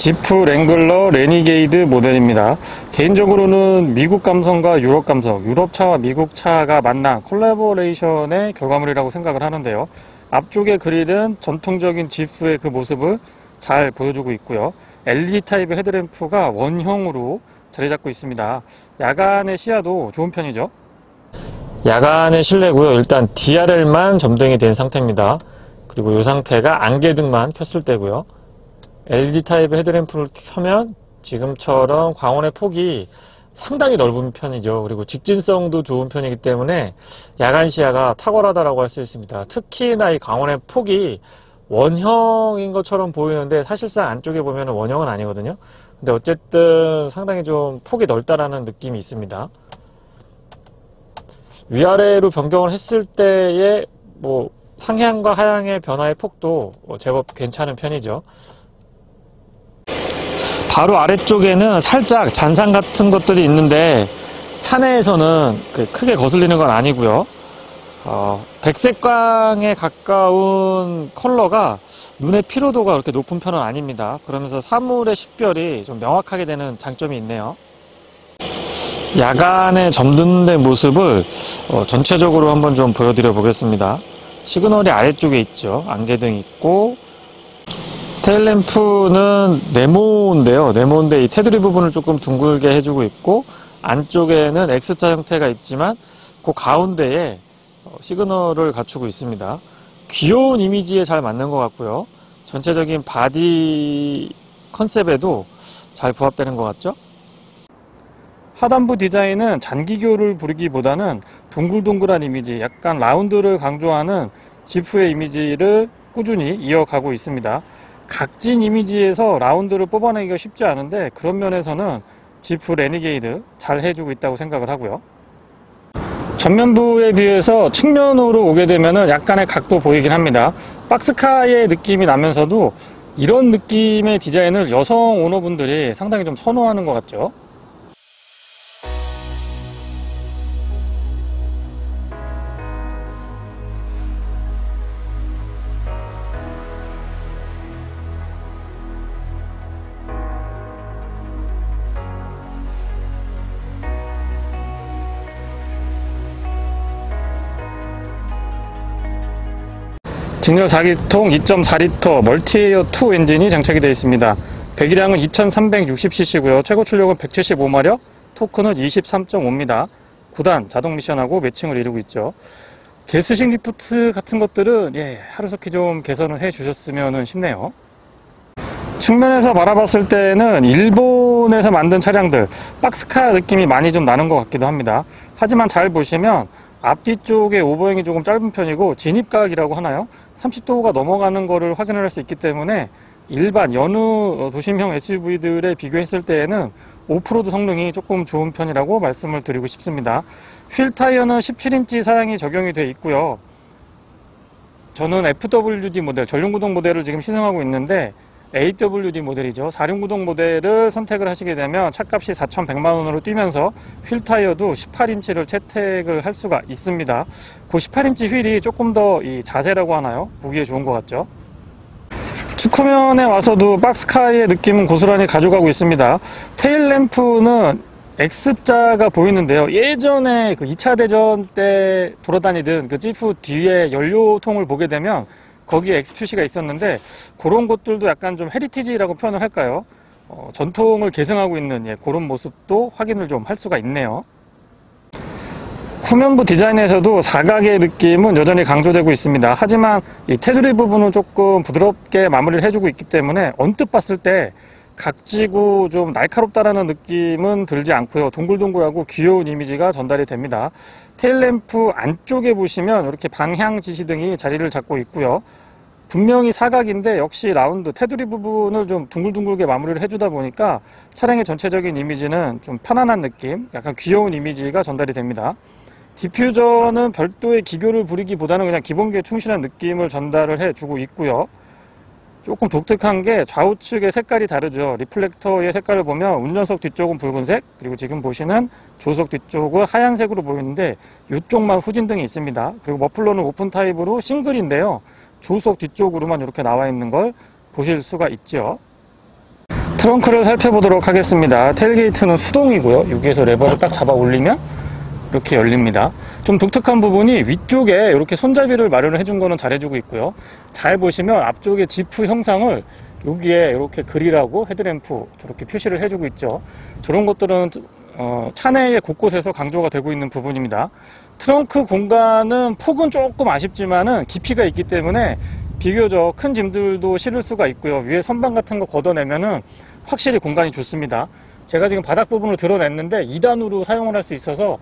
지프 랭글러 레니게이드 모델입니다. 개인적으로는 미국 감성과 유럽 감성, 유럽차와 미국 차가 만난 콜라보레이션의 결과물이라고 생각을 하는데요. 앞쪽의 그릴은 전통적인 지프의 그 모습을 잘 보여주고 있고요. LED 타입의 헤드램프가 원형으로 자리 잡고 있습니다. 야간의 시야도 좋은 편이죠. 야간의 실내고요. 일단 DRL만 점등이 된 상태입니다. 그리고 이 상태가 안개등만 켰을 때고요. LED 타입의 헤드램프를 켜면 지금처럼 광원의 폭이 상당히 넓은 편이죠. 그리고 직진성도 좋은 편이기 때문에 야간 시야가 탁월하다고 할 수 있습니다. 특히나 이 광원의 폭이 원형인 것처럼 보이는데 사실상 안쪽에 보면 원형은 아니거든요. 근데 어쨌든 상당히 좀 폭이 넓다라는 느낌이 있습니다. 위아래로 변경을 했을 때의 상향과 하향의 변화의 폭도 제법 괜찮은 편이죠. 바로 아래쪽에는 살짝 잔상 같은 것들이 있는데 차 내에서는 크게 거슬리는 건 아니고요. 백색광에 가까운 컬러가 눈의 피로도가 그렇게 높은 편은 아닙니다. 그러면서 사물의 식별이 좀 명확하게 되는 장점이 있네요. 야간에 점등된 모습을 전체적으로 한번 좀 보여드려 보겠습니다. 시그널이 아래쪽에 있죠. 안개등 있고, 테일램프는 네모인데요. 네모인데 이 테두리 부분을 조금 둥글게 해주고 있고, 안쪽에는 X자 형태가 있지만 그 가운데에 시그널을 갖추고 있습니다. 귀여운 이미지에 잘 맞는 것 같고요. 전체적인 바디 컨셉에도 잘 부합되는 것 같죠? 하단부 디자인은 잔기교를 부리기보다는 동글동글한 이미지, 약간 라운드를 강조하는 지프의 이미지를 꾸준히 이어가고 있습니다. 각진 이미지에서 라운드를 뽑아내기가 쉽지 않은데 그런 면에서는 지프 레니게이드 잘 해주고 있다고 생각을 하고요. 전면부에 비해서 측면으로 오게 되면 약간의 각도 보이긴 합니다. 박스카의 느낌이 나면서도 이런 느낌의 디자인을 여성 오너분들이 상당히 좀 선호하는 것 같죠. 직렬 4기통 2.4L 멀티에어 2 엔진이 장착이 되어 있습니다. 배기량은 2360cc고요. 최고 출력은 175마력, 토크는 23.5입니다. 9단 자동 미션하고 매칭을 이루고 있죠. 게스식 리프트 같은 것들은 하루속히 좀 개선을 해 주셨으면 싶네요. 측면에서 바라봤을 때는 일본에서 만든 차량들 박스카 느낌이 많이 좀 나는 것 같기도 합니다. 하지만 잘 보시면 앞뒤쪽에 오버행이 조금 짧은 편이고 진입각이라고 하나요? 30도가 넘어가는 거를 확인을 할 수 있기 때문에 일반 여느 도심형 SUV들에 비교했을 때에는 오프로드 성능이 조금 좋은 편이라고 말씀을 드리고 싶습니다. 휠 타이어는 17인치 사양이 적용이 되어 있고요. 저는 FWD 모델, 전륜구동 모델을 지금 시승하고 있는데 AWD 모델이죠. 4륜구동 모델을 선택을 하시게 되면 차값이 4,100만원으로 뛰면서 휠 타이어도 18인치를 채택을 할 수가 있습니다. 그 18인치 휠이 조금 더 이 자세라고 하나요? 보기에 좋은 것 같죠. 측후면에 와서도 박스카의 느낌은 고스란히 가져가고 있습니다. 테일램프는 X자가 보이는데요. 예전에 그 2차 대전 때 돌아다니던 그 지프 뒤에 연료통을 보게 되면 거기에 X 표시가 있었는데 그런 것들도 약간 좀 헤리티지라고 표현을 할까요? 전통을 계승하고 있는 그런 모습도 확인을 좀 할 수가 있네요. 후면부 디자인에서도 사각의 느낌은 여전히 강조되고 있습니다. 하지만 이 테두리 부분은 조금 부드럽게 마무리를 해주고 있기 때문에 언뜻 봤을 때 각지고 좀 날카롭다라는 느낌은 들지 않고요. 동글동글하고 귀여운 이미지가 전달이 됩니다. 테일램프 안쪽에 보시면 이렇게 방향 지시등이 자리를 잡고 있고요. 분명히 사각인데 역시 라운드 테두리 부분을 좀 둥글둥글게 마무리를 해주다 보니까 차량의 전체적인 이미지는 좀 편안한 느낌, 약간 귀여운 이미지가 전달이 됩니다. 디퓨저는 별도의 기교를 부리기보다는 그냥 기본기에 충실한 느낌을 전달을 해주고 있고요. 조금 독특한 게 좌우측의 색깔이 다르죠. 리플렉터의 색깔을 보면 운전석 뒤쪽은 붉은색, 그리고 지금 보시는 조수석 뒤쪽은 하얀색으로 보이는데 이쪽만 후진등이 있습니다. 그리고 머플러는 오픈 타입으로 싱글인데요. 조수석 뒤쪽으로만 이렇게 나와 있는 걸 보실 수가 있죠. 트렁크를 살펴보도록 하겠습니다. 테일게이트는 수동이고요. 여기에서 레버를 딱 잡아 올리면 이렇게 열립니다. 좀 독특한 부분이 위쪽에 이렇게 손잡이를 마련을 해준 거는 잘 해주고 있고요. 잘 보시면 앞쪽에 지프 형상을 여기에 이렇게 그릴하고 헤드램프 저렇게 표시를 해주고 있죠. 저런 것들은 차내의 곳곳에서 강조가 되고 있는 부분입니다. 트렁크 공간은 폭은 조금 아쉽지만은 깊이가 있기 때문에 비교적 큰 짐들도 실을 수가 있고요. 위에 선반 같은 거 걷어내면은 확실히 공간이 좋습니다. 제가 지금 바닥 부분을 드러냈는데 2단으로 사용을 할 수 있어서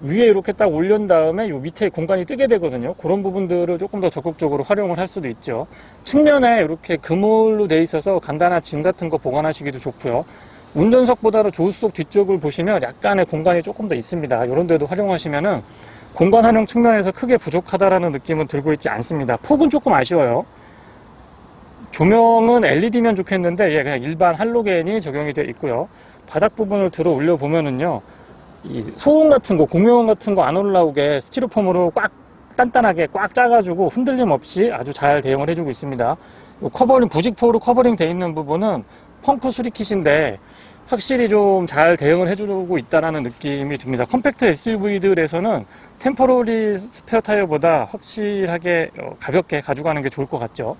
위에 이렇게 딱 올린 다음에 요 밑에 공간이 뜨게 되거든요. 그런 부분들을 조금 더 적극적으로 활용을 할 수도 있죠. 측면에 이렇게 그물로 돼 있어서 간단한 짐 같은 거 보관하시기도 좋고요. 운전석보다도 조수석 뒤쪽을 보시면 약간의 공간이 조금 더 있습니다. 이런 데도 활용하시면은 공간 활용 측면에서 크게 부족하다라는 느낌은 들고 있지 않습니다. 폭은 조금 아쉬워요. 조명은 LED면 좋겠는데 그냥 일반 할로겐이 적용이 되어 있고요. 바닥 부분을 들어 올려 보면은요, 이 소음 같은 거, 공명음 같은 거 안 올라오게 스티로폼으로 꽉 단단하게 꽉 짜가지고 흔들림 없이 아주 잘 대응을 해주고 있습니다. 커버링, 부직포로 커버링 되어 있는 부분은 펑크 수리킷인데 확실히 좀 잘 대응을 해주고 있다는 느낌이 듭니다. 컴팩트 SUV들에서는 템포러리 스페어 타이어보다 확실하게 가볍게 가져가는 게 좋을 것 같죠.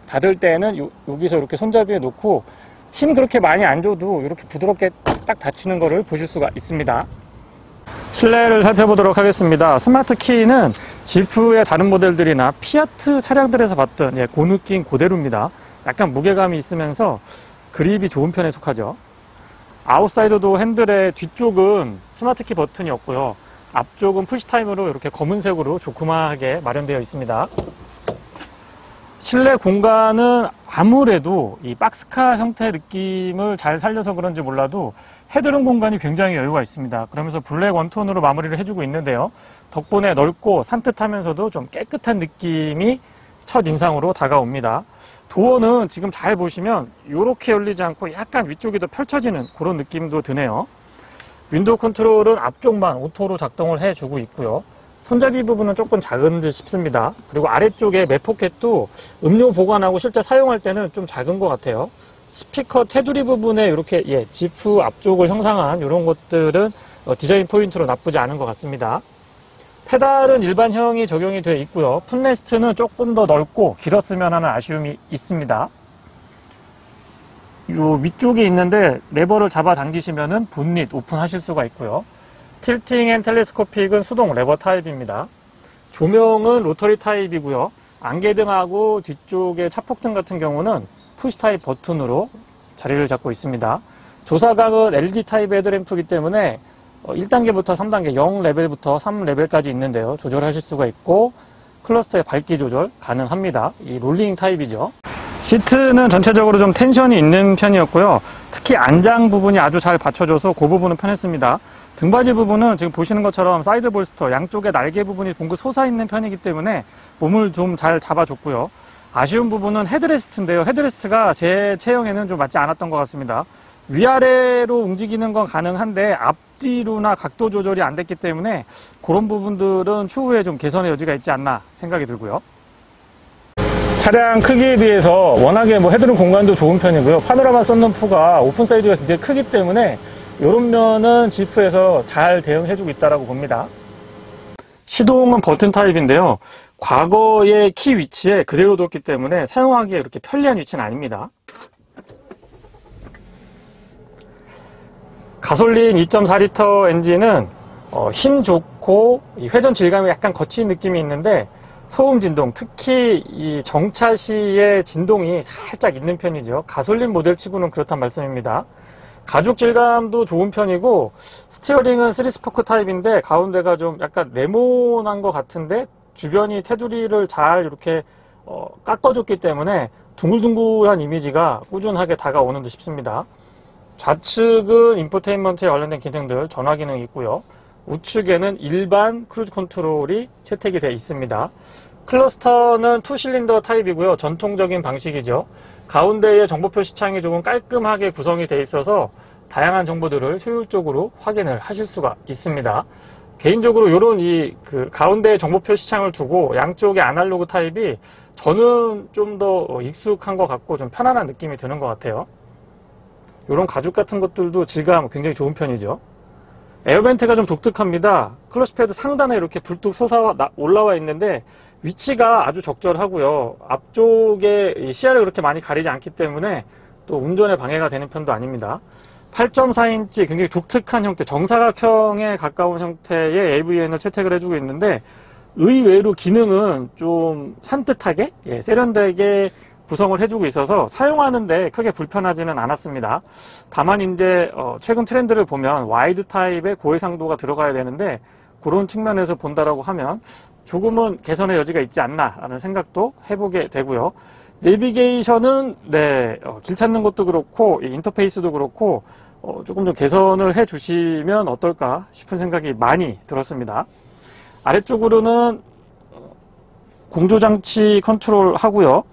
닫을 때는 여기서 이렇게 손잡이에 놓고 힘 그렇게 많이 안 줘도 이렇게 부드럽게 딱 닫히는 거를 보실 수가 있습니다. 실내를 살펴보도록 하겠습니다. 스마트 키는 지프의 다른 모델들이나 피아트 차량들에서 봤던 그 느낌 그대로입니다. 약간 무게감이 있으면서 그립이 좋은 편에 속하죠. 아웃사이더도 핸들의 뒤쪽은 스마트 키 버튼이 없고요. 앞쪽은 푸시타임으로 이렇게 검은색으로 조그마하게 마련되어 있습니다. 실내 공간은 아무래도 이 박스카 형태 느낌을 잘 살려서 그런지 몰라도 헤드룸 공간이 굉장히 여유가 있습니다. 그러면서 블랙 원톤으로 마무리를 해주고 있는데요. 덕분에 넓고 산뜻하면서도 좀 깨끗한 느낌이 첫 인상으로 다가옵니다. 도어는 지금 잘 보시면 이렇게 열리지 않고 약간 위쪽이 더 펼쳐지는 그런 느낌도 드네요. 윈도우 컨트롤은 앞쪽만 오토로 작동을 해주고 있고요. 손잡이 부분은 조금 작은 듯 싶습니다. 그리고 아래쪽에 맥포켓도 음료 보관하고 실제 사용할 때는 좀 작은 것 같아요. 스피커 테두리 부분에 이렇게 지프 앞쪽을 형상한 이런 것들은 디자인 포인트로 나쁘지 않은 것 같습니다. 페달은 일반형이 적용이 되어 있고요. 풋레스트는 조금 더 넓고 길었으면 하는 아쉬움이 있습니다. 요 위쪽에 있는데 레버를 잡아 당기시면은 본닛 오픈하실 수가 있고요. 틸팅 앤 텔레스코픽은 수동 레버 타입입니다. 조명은 로터리 타입이고요. 안개등하고 뒤쪽에 차폭등 같은 경우는 푸시 타입 버튼으로 자리를 잡고 있습니다. 조사각은 LED 타입 헤드램프이기 때문에 1단계부터 3단계, 0레벨부터 3레벨까지 있는데요. 조절하실 수가 있고 클러스터의 밝기 조절 가능합니다. 이 롤링 타입이죠. 시트는 전체적으로 좀 텐션이 있는 편이었고요. 특히 안장 부분이 아주 잘 받쳐줘서 그 부분은 편했습니다. 등받이 부분은 지금 보시는 것처럼 사이드 볼스터 양쪽에 날개 부분이 봉긋 솟아있는 편이기 때문에 몸을 좀 잘 잡아줬고요. 아쉬운 부분은 헤드레스트인데요. 헤드레스트가 제 체형에는 좀 맞지 않았던 것 같습니다. 위아래로 움직이는 건 가능한데 앞뒤로나 각도 조절이 안 됐기 때문에 그런 부분들은 추후에 좀 개선의 여지가 있지 않나 생각이 들고요. 차량 크기에 비해서 워낙에 헤드룸 공간도 좋은 편이고요. 파노라마 썬루프가 오픈 사이즈가 굉장히 크기 때문에 이런 면은 지프에서 잘 대응해주고 있다고 봅니다. 시동은 버튼 타입인데요. 과거의 키 위치에 그대로 뒀기 때문에 사용하기에 그렇게 편리한 위치는 아닙니다. 가솔린 2.4L 엔진은 힘 좋고 회전 질감이 약간 거친 느낌이 있는데 소음 진동, 특히 이 정차 시의 진동이 살짝 있는 편이죠. 가솔린 모델치고는 그렇단 말씀입니다. 가죽 질감도 좋은 편이고 스티어링은 3스포크 타입인데 가운데가 좀 약간 네모난 것 같은데 주변이 테두리를 잘 이렇게 깎아줬기 때문에 둥글둥글한 이미지가 꾸준하게 다가오는 듯 싶습니다. 좌측은 인포테인먼트에 관련된 기능들 전화 기능이 있고요. 우측에는 일반 크루즈 컨트롤이 채택이 되어 있습니다. 클러스터는 2실린더 타입이고요. 전통적인 방식이죠. 가운데에 정보표 시창이 조금 깔끔하게 구성이 되어 있어서 다양한 정보들을 효율적으로 확인을 하실 수가 있습니다. 개인적으로 이런 가운데에 정보표 시창을 두고 양쪽에 아날로그 타입이 저는 좀 더 익숙한 것 같고 좀 편안한 느낌이 드는 것 같아요. 이런 가죽 같은 것들도 질감 굉장히 좋은 편이죠. 에어벤트가 좀 독특합니다. 클러치 패드 상단에 이렇게 불뚝 솟아 올라와 있는데 위치가 아주 적절하고요. 앞쪽에 시야를 그렇게 많이 가리지 않기 때문에 또 운전에 방해가 되는 편도 아닙니다. 8.4인치 굉장히 독특한 형태, 정사각형에 가까운 형태의 AVN을 채택을 해주고 있는데 의외로 기능은 좀 산뜻하게, 세련되게 구성을 해주고 있어서 사용하는데 크게 불편하지는 않았습니다. 다만 이제 최근 트렌드를 보면 와이드 타입의 고해상도가 들어가야 되는데 그런 측면에서 본다라고 하면 조금은 개선의 여지가 있지 않나 라는 생각도 해보게 되고요. 내비게이션은 길 찾는 것도 그렇고 인터페이스도 그렇고 조금 좀 개선을 해 주시면 어떨까 싶은 생각이 많이 들었습니다. 아래쪽으로는 공조장치 컨트롤 하고요.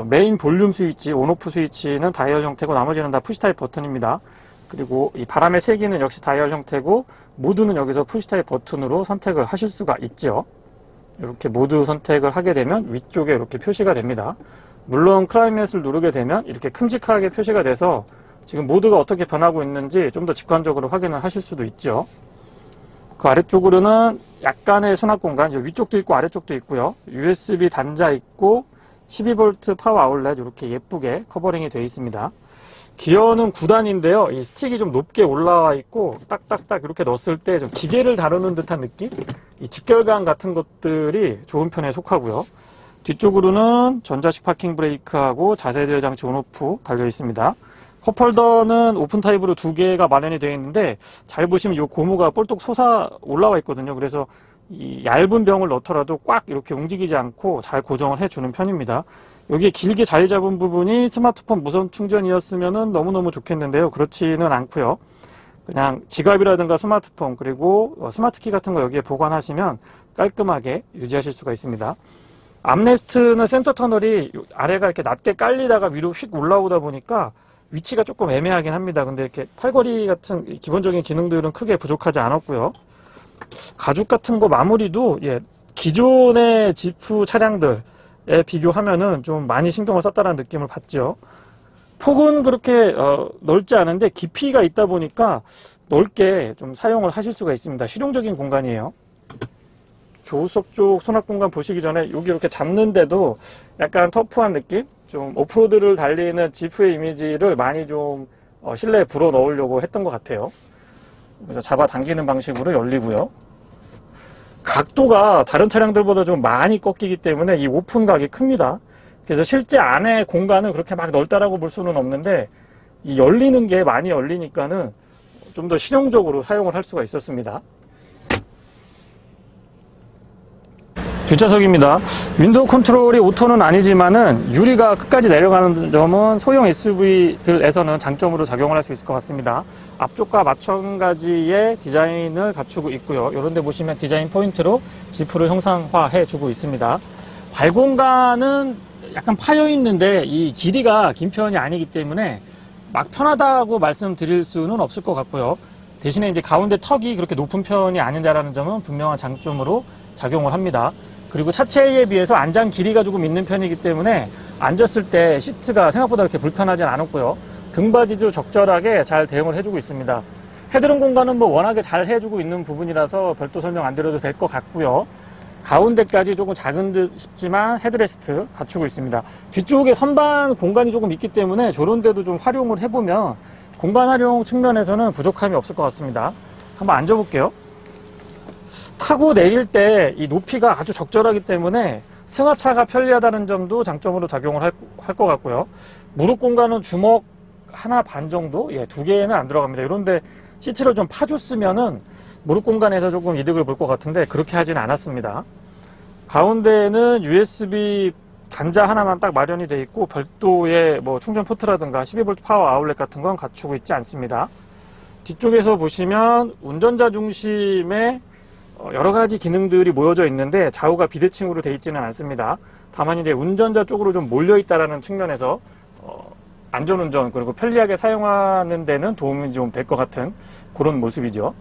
메인 볼륨 스위치, 온오프 스위치는 다이얼 형태고 나머지는 다 푸시타입 버튼입니다. 그리고 이 바람의 세기는 역시 다이얼 형태고 모드는 여기서 푸시타입 버튼으로 선택을 하실 수가 있죠. 이렇게 모드 선택을 하게 되면 위쪽에 이렇게 표시가 됩니다. 물론 클라이밋을 누르게 되면 이렇게 큼직하게 표시가 돼서 지금 모드가 어떻게 변하고 있는지 좀 더 직관적으로 확인을 하실 수도 있죠. 그 아래쪽으로는 약간의 수납 공간, 위쪽도 있고 아래쪽도 있고요. USB 단자 있고 12V 파워 아울렛 이렇게 예쁘게 커버링이 되어 있습니다. 기어는 9단인데요. 이 스틱이 좀 높게 올라와 있고 딱딱딱 이렇게 넣었을 때 좀 기계를 다루는 듯한 느낌? 이 직결감 같은 것들이 좋은 편에 속하고요. 뒤쪽으로는 전자식 파킹 브레이크하고 자세 제어 장치 온오프 달려 있습니다. 컵홀더는 오픈 타입으로 2개가 마련이 되어 있는데 잘 보시면 이 고무가 볼록 솟아 올라와 있거든요. 그래서 이 얇은 병을 넣더라도 꽉 이렇게 움직이지 않고 잘 고정을 해주는 편입니다. 여기에 길게 자리 잡은 부분이 스마트폰 무선 충전이었으면 너무너무 좋겠는데요. 그렇지는 않고요. 그냥 지갑이라든가 스마트폰 그리고 스마트키 같은 거 여기에 보관하시면 깔끔하게 유지하실 수가 있습니다. 암레스트는 센터 터널이 아래가 이렇게 낮게 깔리다가 위로 휙 올라오다 보니까 위치가 조금 애매하긴 합니다. 근데 이렇게 팔걸이 같은 기본적인 기능들은 크게 부족하지 않았고요. 가죽 같은 거 마무리도 기존의 지프 차량들에 비교하면은 좀 많이 신경을 썼다는 느낌을 받죠. 폭은 그렇게 넓지 않은데 깊이가 있다 보니까 넓게 좀 사용을 하실 수가 있습니다. 실용적인 공간이에요. 조수석 쪽 수납 공간 보시기 전에 여기 이렇게 잡는데도 약간 터프한 느낌? 좀 오프로드를 달리는 지프의 이미지를 많이 좀 실내에 불어 넣으려고 했던 것 같아요. 그래서 잡아당기는 방식으로 열리고요. 각도가 다른 차량들보다 좀 많이 꺾이기 때문에 이 오픈각이 큽니다. 그래서 실제 안에 공간은 그렇게 막 넓다라고 볼 수는 없는데 이 열리는 게 많이 열리니까는 좀 더 실용적으로 사용을 할 수가 있었습니다. 뒷좌석입니다. 윈도우 컨트롤이 오토는 아니지만은 유리가 끝까지 내려가는 점은 소형 SUV들에서는 장점으로 작용을 할 수 있을 것 같습니다. 앞쪽과 마찬가지의 디자인을 갖추고 있고요. 이런 데 보시면 디자인 포인트로 지프를 형상화해 주고 있습니다. 발공간은 약간 파여 있는데 이 길이가 긴 편이 아니기 때문에 막 편하다고 말씀드릴 수는 없을 것 같고요. 대신에 이제 가운데 턱이 그렇게 높은 편이 아닌데라는 점은 분명한 장점으로 작용을 합니다. 그리고 차체에 비해서 안장 길이가 조금 있는 편이기 때문에 앉았을 때 시트가 생각보다 그렇게 불편하진 않았고요. 등받이도 적절하게 잘 대응을 해주고 있습니다. 헤드룸 공간은 뭐 워낙에 잘 해주고 있는 부분이라서 별도 설명 안 드려도 될 것 같고요. 가운데까지 조금 작은 듯 싶지만 헤드레스트 갖추고 있습니다. 뒤쪽에 선반 공간이 조금 있기 때문에 저런 데도 좀 활용을 해보면 공간 활용 측면에서는 부족함이 없을 것 같습니다. 한번 앉아볼게요. 타고 내릴 때 이 높이가 아주 적절하기 때문에 승하차가 편리하다는 점도 장점으로 작용을 할 것 같고요. 무릎 공간은 주먹 하나 반 정도? 2개는 안 들어갑니다. 이런데 시트를 좀 파줬으면은 무릎 공간에서 조금 이득을 볼 것 같은데 그렇게 하지는 않았습니다. 가운데에는 USB 단자 하나만 딱 마련이 되어 있고 별도의 뭐 충전 포트라든가 12V 파워 아울렛 같은 건 갖추고 있지 않습니다. 뒤쪽에서 보시면 운전자 중심에 여러 가지 기능들이 모여져 있는데 좌우가 비대칭으로 되어 있지는 않습니다. 다만 이제 운전자 쪽으로 좀 몰려 있다라는 측면에서 안전운전 그리고 편리하게 사용하는 데는 도움이 좀 될 것 같은 그런 모습이죠.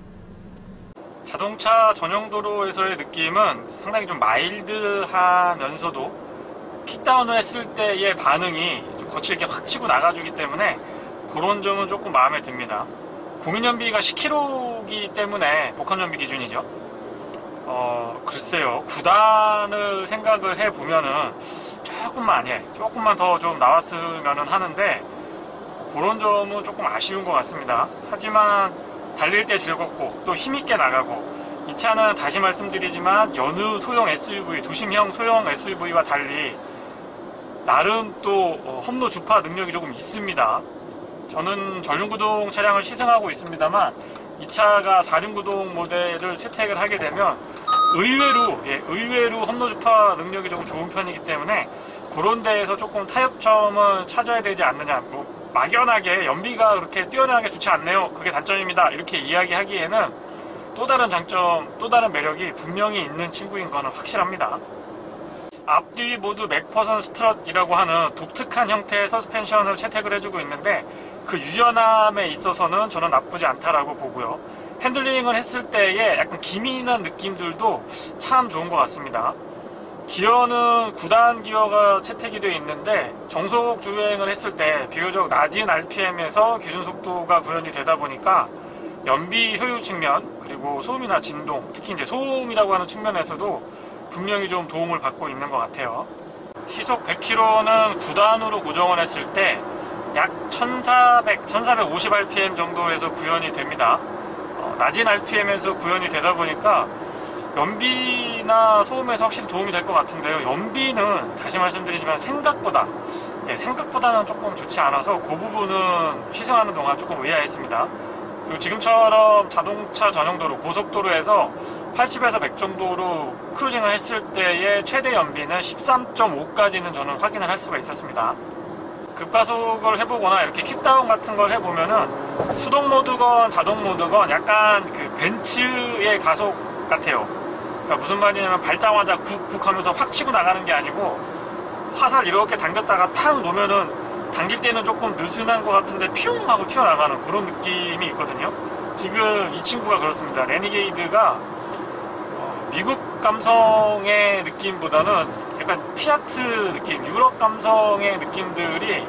자동차 전용 도로에서의 느낌은 상당히 좀 마일드하면서도 킥다운을 했을 때의 반응이 좀 거칠게 확 치고 나가주기 때문에 그런 점은 조금 마음에 듭니다. 공인연비가 10km이기 때문에 복합연비 기준이죠. 글쎄요, 구단을 생각을 해보면은 조금만 더 좀 나왔으면 하는데 그런 점은 조금 아쉬운 것 같습니다. 하지만 달릴 때 즐겁고 또 힘있게 나가고, 이 차는 다시 말씀드리지만 여느 소형 SUV, 도심형 소형 SUV와 달리 나름 또 험로 주파 능력이 조금 있습니다. 저는 전륜구동 차량을 시승하고 있습니다만 이 차가 4륜구동 모델을 채택을 하게 되면 의외로 험로 주파 능력이 조금 좋은 편이기 때문에 그런 데에서 조금 타협점을 찾아야 되지 않느냐. 막연하게 연비가 그렇게 뛰어나게 좋지 않네요, 그게 단점입니다, 이렇게 이야기하기에는 또 다른 장점, 또 다른 매력이 분명히 있는 친구인 거는 확실합니다. 앞뒤 모두 맥퍼선 스트럿이라고 하는 독특한 형태의 서스펜션을 채택을 해주고 있는데 그 유연함에 있어서는 저는 나쁘지 않다라고 보고요. 핸들링을 했을 때의 약간 기민한 느낌들도 참 좋은 것 같습니다. 기어는 9단 기어가 채택이 되어 있는데 정속 주행을 했을 때 비교적 낮은 RPM에서 기준 속도가 구현이 되다 보니까 연비 효율 측면, 그리고 소음이나 진동, 특히 이제 소음이라고 하는 측면에서도 분명히 좀 도움을 받고 있는 것 같아요. 시속 100km는 9단으로 고정을 했을 때 약 1450rpm 정도에서 구현이 됩니다. 낮은 RPM에서 구현이 되다 보니까 연비나 소음에서 확실히 도움이 될 것 같은데요. 연비는 다시 말씀드리지만 생각보다는 조금 좋지 않아서 그 부분은 시승하는 동안 조금 의아했습니다. 그리고 지금처럼 자동차 전용도로, 고속도로에서 80에서 100 정도로 크루징을 했을 때의 최대 연비는 13.5까지는 저는 확인을 할 수가 있었습니다. 급가속을 해보거나 이렇게 킥다운 같은 걸 해보면은 수동 모드건 자동 모드건 약간 그 벤츠의 가속 같아요. 그러니까 무슨 말이냐면 밟자마자 쿡쿡 하면서 확 치고 나가는 게 아니고 화살 이렇게 당겼다가 탁 놓으면은 당길 때는 조금 느슨한 것 같은데 피웅 하고 튀어나가는 그런 느낌이 있거든요. 지금 이 친구가 그렇습니다. 레니게이드가 미국 감성의 느낌보다는 약간 피아트 느낌, 유럽 감성의 느낌들이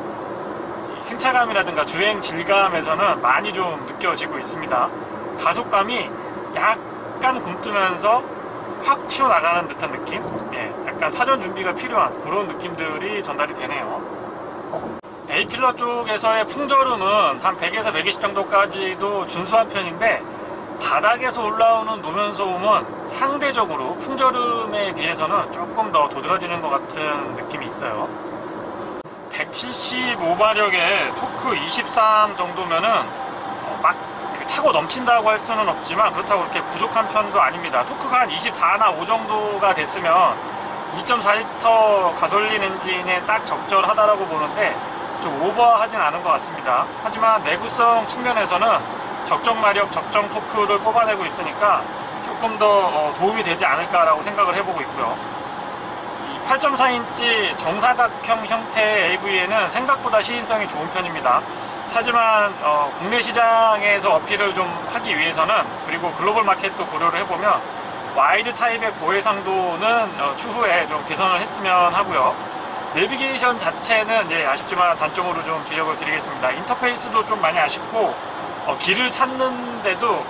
승차감이라든가 주행 질감에서는 많이 좀 느껴지고 있습니다. 가속감이 약간 굼뜨면서 확 튀어나가는 듯한 느낌? 약간 사전 준비가 필요한 그런 느낌들이 전달이 되네요. A필러 쪽에서의 풍절음은 한 100에서 120 정도까지도 준수한 편인데 바닥에서 올라오는 노면 소음은 상대적으로 풍절음에 비해서는 조금 더 도드라지는 것 같은 느낌이 있어요. 175마력에 토크 23 정도면은 막 차고 넘친다고 할 수는 없지만 그렇다고 그렇게 부족한 편도 아닙니다. 토크가 한 24나 5 정도가 됐으면 2.4L 가솔린 엔진에 딱 적절하다라고 보는데 좀 오버하진 않은 것 같습니다. 하지만 내구성 측면에서는 적정 마력, 적정 토크를 뽑아내고 있으니까 조금 더 도움이 되지 않을까라고 생각을 해보고 있고요. 이 8.4인치 정사각형 형태의 AV에는 생각보다 시인성이 좋은 편입니다. 하지만 국내 시장에서 어필을 좀 하기 위해서는, 그리고 글로벌 마켓도 고려를 해보면 와이드 타입의 고해상도는 추후에 좀 개선을 했으면 하고요. 내비게이션 자체는 이제 아쉽지만 단점으로 좀 지적을 드리겠습니다. 인터페이스도 좀 많이 아쉽고 길을 찾는데도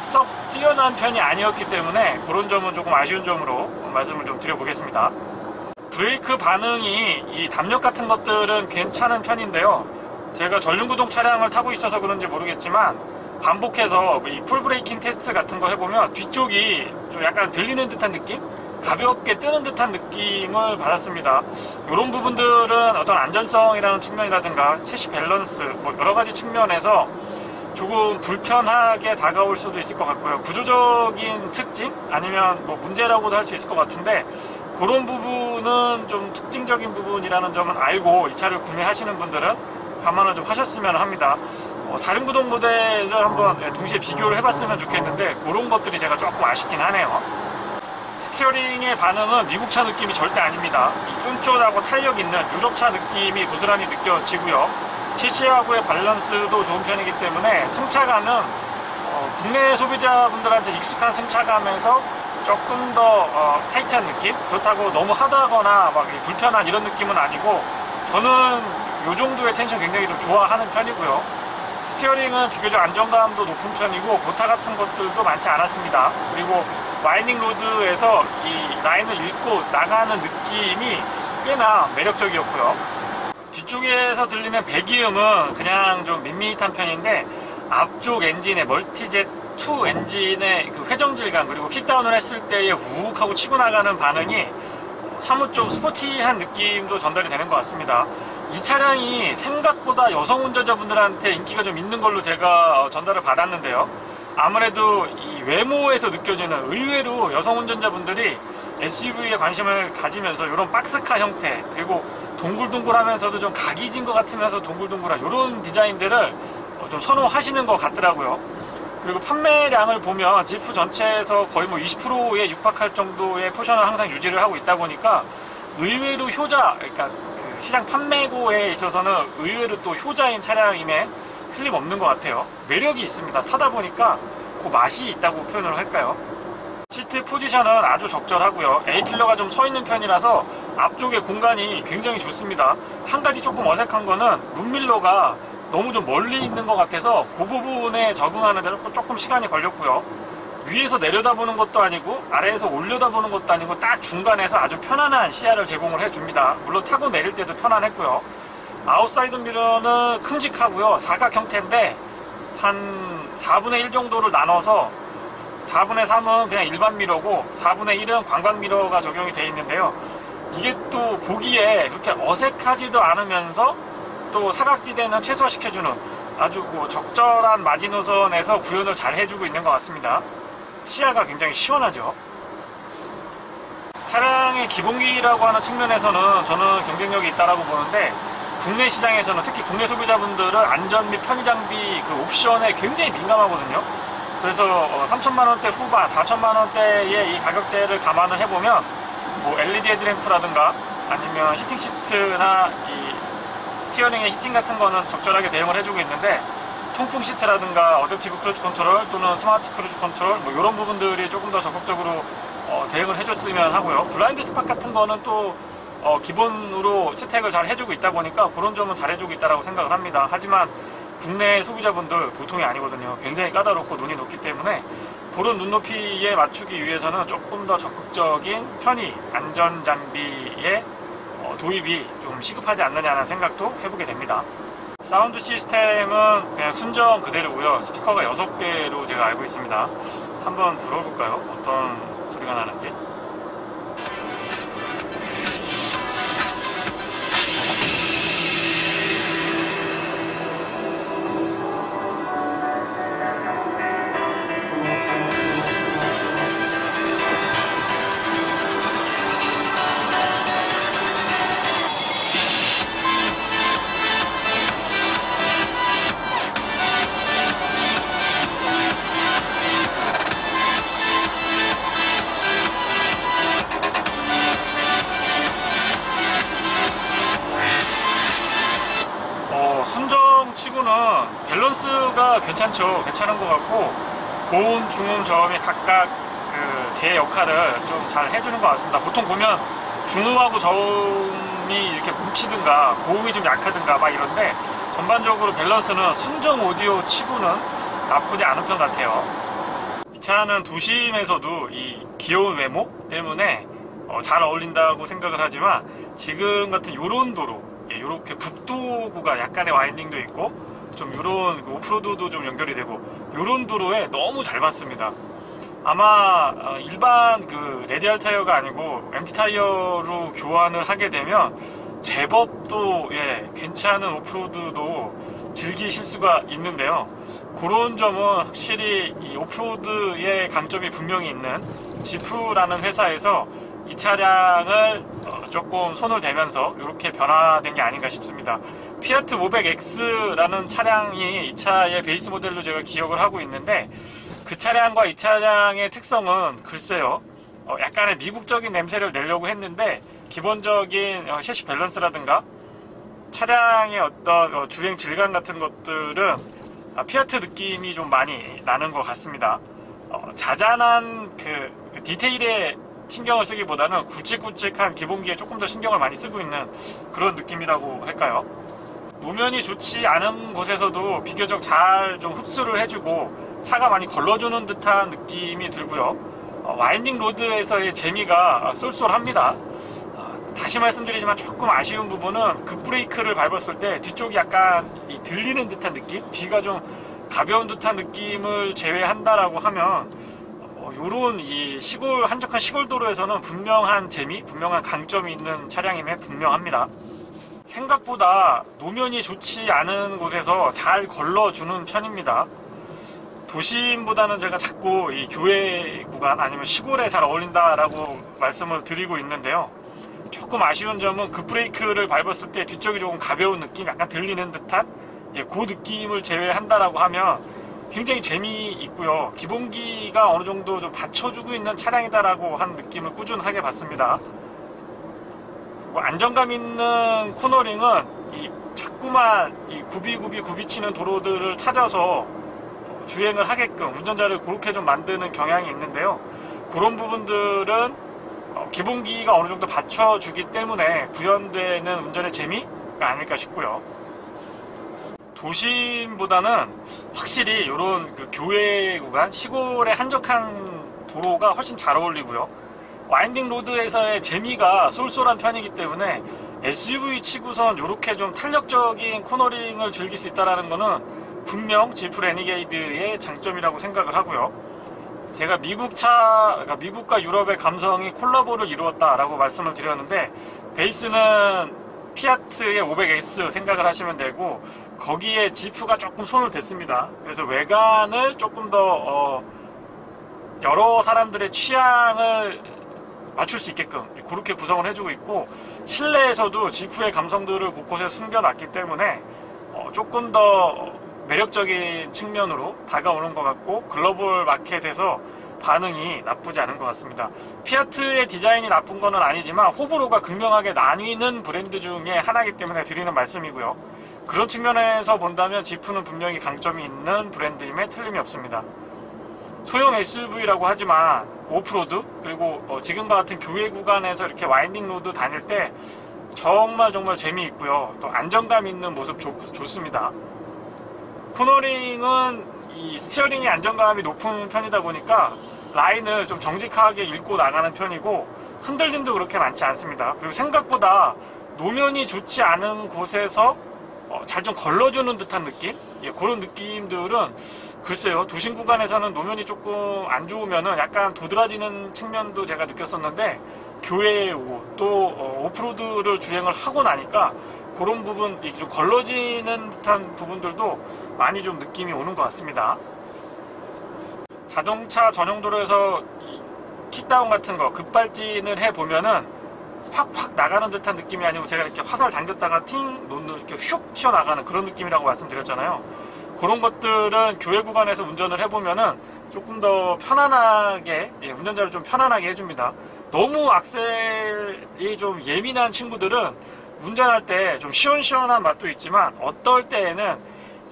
썩 뛰어난 편이 아니었기 때문에 그런 점은 조금 아쉬운 점으로 말씀을 좀 드려보겠습니다. 브레이크 반응이 이 담력 같은 것들은 괜찮은 편인데요. 제가 전륜구동 차량을 타고 있어서 그런지 모르겠지만 반복해서 이 풀브레이킹 테스트 같은 거 해보면 뒤쪽이 좀 약간 들리는 듯한 느낌? 가볍게 뜨는 듯한 느낌을 받았습니다. 이런 부분들은 어떤 안전성이라는 측면이라든가 셰시 밸런스 여러가지 측면에서 조금 불편하게 다가올 수도 있을 것 같고요. 구조적인 특징? 아니면 문제라고도 할 수 있을 것 같은데 그런 부분은 좀 특징적인 부분이라는 점은 알고 이 차를 구매하시는 분들은 감안을 좀 하셨으면 합니다. 4륜구동 모델을 한번 동시에 비교를 해봤으면 좋겠는데 그런 것들이 제가 조금 아쉽긴 하네요. 스티어링의 반응은 미국차 느낌이 절대 아닙니다. 이 쫀쫀하고 탄력 있는 유럽차 느낌이 고스란히 느껴지고요. CC하고의 밸런스도 좋은 편이기 때문에 승차감은 국내 소비자분들한테 익숙한 승차감에서 조금 더 타이트한 느낌? 그렇다고 너무 하다거나 막 불편한 이런 느낌은 아니고 저는 요 정도의 텐션 굉장히 좀 좋아하는 편이고요. 스티어링은 비교적 안정감도 높은 편이고 고타 같은 것들도 많지 않았습니다. 그리고 와이닝 로드에서 이 라인을 읽고 나가는 느낌이 꽤나 매력적이었고요. 뒤쪽에서 들리는 배기음은 그냥 좀 밋밋한 편인데 앞쪽 엔진의 멀티젯2 엔진의 그 회전 질감, 그리고 킥다운을 했을 때의 우욱 하고 치고 나가는 반응이 사뭇 좀 스포티한 느낌도 전달이 되는 것 같습니다. 이 차량이 생각보다 여성 운전자분들한테 인기가 좀 있는 걸로 제가 전달을 받았는데요. 아무래도 이 외모에서 느껴지는, 의외로 여성 운전자분들이 SUV에 관심을 가지면서 이런 박스카 형태, 그리고 동글동글하면서도 좀 각이 진 것 같으면서 동글동글한 이런 디자인들을 좀 선호하시는 것 같더라고요. 그리고 판매량을 보면 지프 전체에서 거의 뭐 20%에 육박할 정도의 포션을 항상 유지를 하고 있다 보니까 의외로 효자, 그러니까 그 시장 판매고에 있어서는 의외로 또 효자인 차량임에 틀림없는 것 같아요. 매력이 있습니다. 타다 보니까 그 맛이 있다고 표현을 할까요? 시트 포지션은 아주 적절하고요. A필러가 좀 서 있는 편이라서 앞쪽에 공간이 굉장히 좋습니다. 한 가지 조금 어색한 거는 룸밀러가 너무 좀 멀리 있는 것 같아서 그 부분에 적응하는 데 조금 시간이 걸렸고요. 위에서 내려다보는 것도 아니고 아래에서 올려다보는 것도 아니고 딱 중간에서 아주 편안한 시야를 제공을 해줍니다. 물론 타고 내릴 때도 편안했고요. 아웃사이드 미러는 큼직하고요. 사각 형태인데 한 4분의 1 정도를 나눠서 4분의 3은 그냥 일반 미러고 4분의 1은 관광 미러가 적용이 되어 있는데요. 이게 또 보기에 그렇게 어색하지도 않으면서 또 사각지대는 최소화시켜주는 아주 적절한 마지노선에서 구현을 잘 해주고 있는 것 같습니다. 시야가 굉장히 시원하죠. 차량의 기본기라고 하는 측면에서는 저는 경쟁력이 있다고 보는데, 국내 시장에서는 특히 국내 소비자분들은 안전 및 편의 장비 그 옵션에 굉장히 민감하거든요. 그래서 3천만원대 후반, 4천만원대의 이 가격대를 감안을 해보면 뭐 LED 헤드램프라든가 아니면 히팅 시트나 이 스티어링의 히팅 같은 거는 적절하게 대응을 해주고 있는데, 통풍 시트라든가 어댑티브 크루즈 컨트롤 또는 스마트 크루즈 컨트롤 뭐 이런 부분들이 조금 더 적극적으로 대응을 해줬으면 하고요. 블라인드 스팟 같은 거는 또 기본으로 채택을 잘 해주고 있다 보니까 그런 점은 잘 해주고 있다고 생각을 합니다. 하지만 국내 소비자분들 보통이 아니거든요. 굉장히 까다롭고 눈이 높기 때문에 그런 눈높이에 맞추기 위해서는 조금 더 적극적인 편의, 안전장비의 도입이 좀 시급하지 않느냐는 생각도 해보게 됩니다. 사운드 시스템은 그냥 순정 그대로고요. 스피커가 6개로 제가 알고 있습니다. 한번 들어볼까요? 어떤 소리가 나는지. 순정 치고는 밸런스가 괜찮은 것 같고, 고음, 중음, 저음이 각각 제 역할을 좀 잘 해주는 것 같습니다. 보통 보면 중음하고 저음이 이렇게 뭉치든가 고음이 좀 약하든가 막 이런데, 전반적으로 밸런스는 순정 오디오 치고는 나쁘지 않은 편 같아요. 이 차는 도심에서도 이 귀여운 외모 때문에 잘 어울린다고 생각을 하지만, 지금 같은 요런 도로, 이렇게 국도구가 약간의 와인딩도 있고 좀 요런 오프로드도 좀 연결이 되고 요런 도로에 너무 잘 맞습니다. 아마 일반 레디알 타이어가 아니고 MT 타이어로 교환을 하게 되면 제법 또 괜찮은 오프로드도 즐기실 수가 있는데요. 그런 점은 확실히 이 오프로드의 강점이 분명히 있는 지프라는 회사에서 이 차량을 조금 손을 대면서 이렇게 변화된 게 아닌가 싶습니다. 피아트 500X라는 차량이 이 차의 베이스 모델로 제가 기억을 하고 있는데, 그 차량과 이 차량의 특성은 글쎄요, 약간의 미국적인 냄새를 내려고 했는데, 기본적인 셰시 밸런스라든가 차량의 어떤 주행 질감 같은 것들은 피아트 느낌이 좀 많이 나는 것 같습니다. 자잘한 그 디테일에 신경을 쓰기보다는 굵직굵직한 기본기에 조금 더 신경을 많이 쓰고 있는 그런 느낌이라고 할까요? 노면이 좋지 않은 곳에서도 비교적 잘 좀 흡수를 해주고 차가 많이 걸러주는 듯한 느낌이 들고요. 와인딩 로드에서의 재미가 쏠쏠합니다. 다시 말씀드리지만 조금 아쉬운 부분은 급브레이크를 밟았을 때 뒤쪽이 약간 들리는 듯한 느낌? 뒤가 좀 가벼운 듯한 느낌을 제외한다라고 하면 요런 이 시골, 한적한 시골 도로에서는 분명한 재미, 분명한 강점이 있는 차량임에 분명합니다. 생각보다 노면이 좋지 않은 곳에서 잘 걸러주는 편입니다. 도심보다는 제가 자꾸 이 교외 구간 아니면 시골에 잘 어울린다라고 말씀을 드리고 있는데요. 조금 아쉬운 점은 급브레이크를 밟았을 때 뒤쪽이 조금 가벼운 느낌, 약간 들리는 듯한 그 느낌을 제외한다라고 하면 굉장히 재미있고요. 기본기가 어느 정도 좀 받쳐주고 있는 차량이다라고 한 느낌을 꾸준하게 받습니다. 안정감 있는 코너링은 자꾸만 굽이치는 도로들을 찾아서 주행을 하게끔 운전자를 그렇게 좀 만드는 경향이 있는데요. 그런 부분들은 기본기가 어느 정도 받쳐주기 때문에 구현되는 운전의 재미가 아닐까 싶고요. 도심보다는 확실히 이런 교외 구간, 시골의 한적한 도로가 훨씬 잘 어울리고요. 와인딩 로드에서의 재미가 쏠쏠한 편이기 때문에 SUV 치고선 이렇게 좀 탄력적인 코너링을 즐길 수 있다는 것은 분명 지프 레니게이드의 장점이라고 생각을 하고요. 제가 미국과 유럽의 감성이 콜라보를 이루었다라고 말씀을 드렸는데, 베이스는 피아트의 500S 생각을 하시면 되고, 거기에 지프가 조금 손을 댔습니다. 그래서 외관을 조금 더 여러 사람들의 취향을 맞출 수 있게끔 그렇게 구성을 해주고 있고, 실내에서도 지프의 감성들을 곳곳에 숨겨놨기 때문에 조금 더 매력적인 측면으로 다가오는 것 같고, 글로벌 마켓에서 반응이 나쁘지 않은 것 같습니다. 피아트의 디자인이 나쁜 건 아니지만 호불호가 극명하게 나뉘는 브랜드 중에 하나이기 때문에 드리는 말씀이고요. 그런 측면에서 본다면 지프는 분명히 강점이 있는 브랜드임에 틀림이 없습니다. 소형 SUV라고 하지만 오프로드, 그리고 지금과 같은 교외 구간에서 이렇게 와인딩 로드 다닐 때 정말 재미있고요. 또 안정감 있는 모습 좋습니다. 코너링은 이 스티어링의 안정감이 높은 편이다 보니까 라인을 좀 정직하게 읽고 나가는 편이고, 흔들림도 그렇게 많지 않습니다. 그리고 생각보다 노면이 좋지 않은 곳에서 잘 좀 걸러주는 듯한 느낌? 그런 느낌들은 글쎄요, 도심 구간에서는 노면이 조금 안 좋으면은 약간 도드라지는 측면도 제가 느꼈었는데, 교외에 오고 또 오프로드를 주행을 하고 나니까 그런 부분, 좀 걸러지는 듯한 부분들도 많이 좀 느낌이 오는 것 같습니다. 자동차 전용 도로에서 킥다운 같은 거 급발진을 해보면은 확 나가는 듯한 느낌이 아니고, 제가 이렇게 화살 당겼다가 이렇게 슉 튀어나가는 그런 느낌이라고 말씀드렸잖아요. 그런 것들은 교외 구간에서 운전을 해보면은 조금 더 편안하게, 운전자를 좀 편안하게 해줍니다. 너무 악셀이 좀 예민한 친구들은 운전할 때 좀 시원시원한 맛도 있지만 어떨 때에는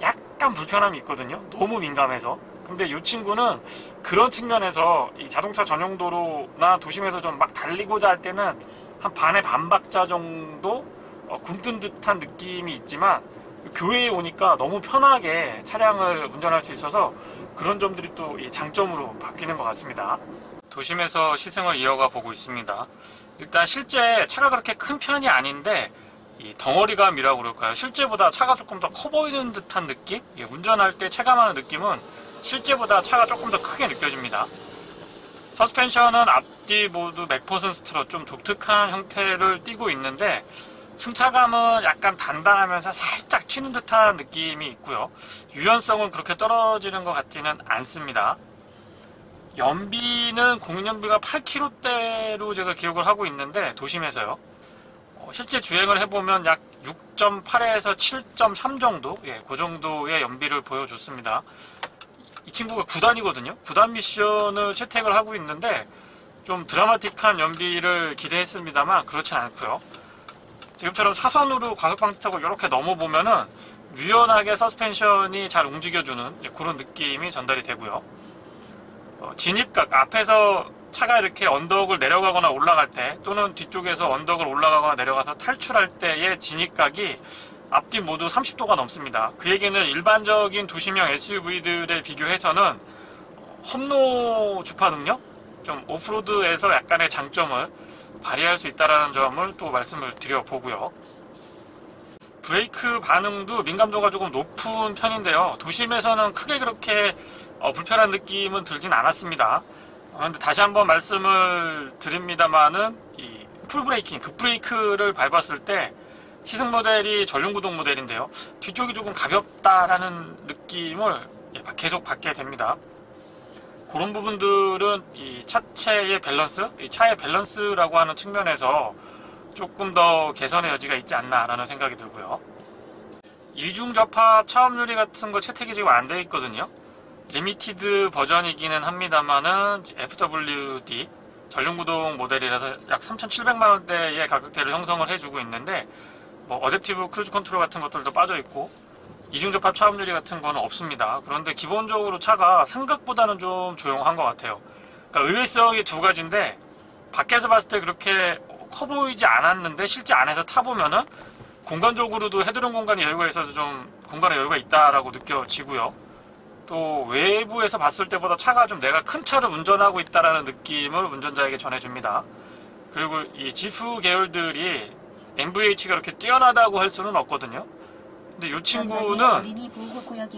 약간 불편함이 있거든요. 너무 민감해서. 근데 이 친구는 그런 측면에서 이 자동차 전용 도로나 도심에서 좀 막 달리고자 할 때는 한 반에 반 박자 정도 굼뜬 듯한 느낌이 있지만, 교외에 오니까 너무 편하게 차량을 운전할 수 있어서 그런 점들이 또 장점으로 바뀌는 것 같습니다. 도심에서 시승을 이어가 보고 있습니다. 일단 실제 차가 그렇게 큰 편이 아닌데, 이 덩어리감이라고 그럴까요? 실제보다 차가 조금 더 커 보이는 듯한 느낌? 운전할 때 체감하는 느낌은 실제보다 차가 조금 더 크게 느껴집니다. 서스펜션은 앞뒤 모두 맥퍼슨 스트로 좀 독특한 형태를 띠고 있는데, 승차감은 약간 단단하면서 살짝 튀는 듯한 느낌이 있고요. 유연성은 그렇게 떨어지는 것 같지는 않습니다. 연비는 공연비가 8km대로 제가 기억을 하고 있는데, 도심에서요. 실제 주행을 해보면 약 6.8에서 7.3 정도, 그 정도의 연비를 보여줬습니다. 이 친구가 9단이거든요. 9단 미션을 채택을 하고 있는데 좀 드라마틱한 연비를 기대했습니다만 그렇진 않고요. 지금처럼 사선으로 과속방지 타고 이렇게 넘어보면은 유연하게 서스펜션이 잘 움직여주는 그런 느낌이 전달이 되고요. 진입각, 앞에서 차가 이렇게 언덕을 내려가거나 올라갈 때, 또는 뒤쪽에서 언덕을 올라가거나 내려가서 탈출할 때의 진입각이 앞뒤 모두 30도가 넘습니다. 그 얘기는 일반적인 도시명 SUV들에 비교해서는 험로 주파 능력? 좀 오프로드에서 약간의 장점을 발휘할 수 있다는 점을 또 말씀을 드려보고요. 브레이크 반응도 민감도가 조금 높은 편인데요. 도심에서는 크게 그렇게 불편한 느낌은 들진 않았습니다. 그런데 다시 한번 말씀을 드립니다만은 이 풀브레이킹, 급브레이크를 밟았을 때 시승 모델이 전륜구동 모델인데요. 뒤쪽이 조금 가볍다라는 느낌을 계속 받게 됩니다. 그런 부분들은 이 차체의 밸런스, 이 차의 밸런스라고 하는 측면에서 조금 더 개선의 여지가 있지 않나라는 생각이 들고요. 이중 접합 차음 유리 같은 거 채택이 지금 안 돼 있거든요. 리미티드 버전이기는 합니다만은 FWD 전륜구동 모델이라서 약 3,700만원대의 가격대를 형성을 해주고 있는데, 뭐 어댑티브 크루즈 컨트롤 같은 것들도 빠져 있고 이중 접합 차음 유리 같은 거는 없습니다. 그런데 기본적으로 차가 생각보다는 좀 조용한 것 같아요. 그러니까 의외성이 두 가지인데, 밖에서 봤을 때 그렇게 커 보이지 않았는데 실제 안에서 타보면은 공간적으로도 헤드룸 공간이 여유가 있어서 좀 공간에 여유가 있다라고 느껴지고요. 또 외부에서 봤을 때보다 차가 좀 내가 큰 차를 운전하고 있다라는 느낌을 운전자에게 전해줍니다. 그리고 이 지프 계열들이 MVH가 그렇게 뛰어나다고 할 수는 없거든요. 근데 이 친구는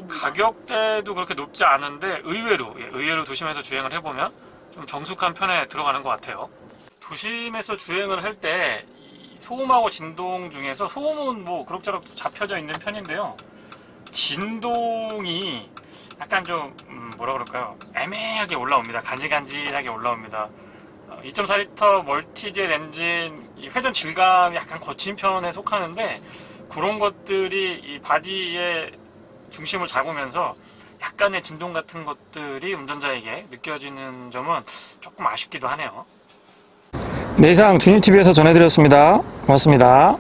가격대도 그렇게 높지 않은데 의외로 도심에서 주행을 해보면 좀 정숙한 편에 들어가는 것 같아요. 도심에서 주행을 할 때 소음하고 진동 중에서 소음은 뭐 그럭저럭 잡혀져 있는 편인데요. 진동이 약간 좀 뭐라 그럴까요? 애매하게 올라옵니다. 간질간질하게 올라옵니다. 2.4L 멀티젯 엔진 회전 질감이 약간 거친 편에 속하는데, 그런 것들이 이 바디의 중심을 잡으면서 약간의 진동 같은 것들이 운전자에게 느껴지는 점은 조금 아쉽기도 하네요. 네, 이상 주니TV에서 전해드렸습니다. 고맙습니다.